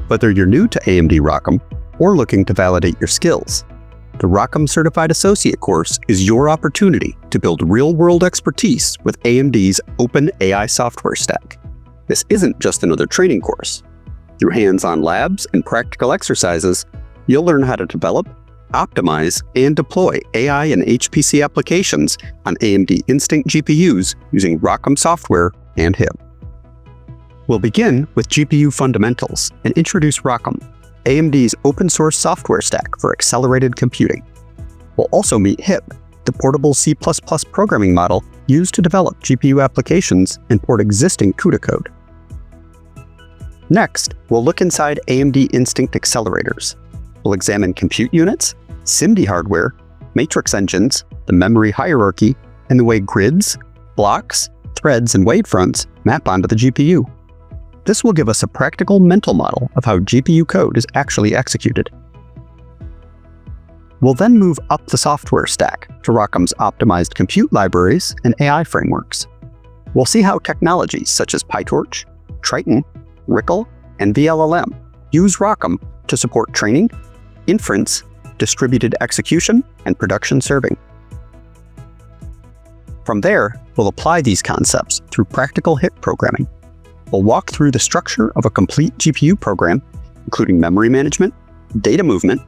Whether you're new to AMD ROCm or looking to validate your skills, the ROCm Certified Associate course is your opportunity to build real-world expertise with AMD's open AI software stack. This isn't just another training course. Through hands-on labs and practical exercises, you'll learn how to develop, optimize, and deploy AI and HPC applications on AMD Instinct GPUs using ROCm software and HIP. We'll begin with GPU fundamentals and introduce ROCm, AMD's open-source software stack for accelerated computing. We'll also meet HIP, the portable C++ programming model used to develop GPU applications and port existing CUDA code. Next, we'll look inside AMD Instinct accelerators. We'll examine compute units, SIMD hardware, matrix engines, the memory hierarchy, and the way grids, blocks, threads, and wavefronts map onto the GPU. This will give us a practical mental model of how GPU code is actually executed. We'll then move up the software stack to ROCm's optimized compute libraries and AI frameworks. We'll see how technologies such as PyTorch, Triton, RCCL, and vLLM use ROCm to support training, inference, distributed execution, and production serving. From there, we'll apply these concepts through practical HIP programming. We'll walk through the structure of a complete GPU program, including memory management, data movement,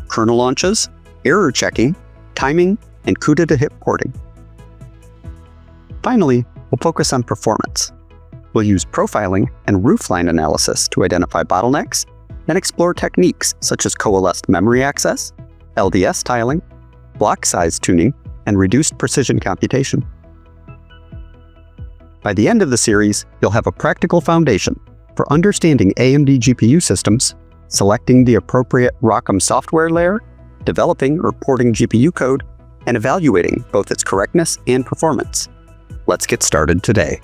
kernel launches, error checking, timing, and CUDA-to-HIP porting. Finally, we'll focus on performance. We'll use profiling and roofline analysis to identify bottlenecks and explore techniques such as coalesced memory access, LDS tiling, block size tuning, and reduced precision computation. By the end of the series, you'll have a practical foundation for understanding AMD GPU systems, selecting the appropriate ROCm software layer, developing or porting GPU code, and evaluating both its correctness and performance. Let's get started today.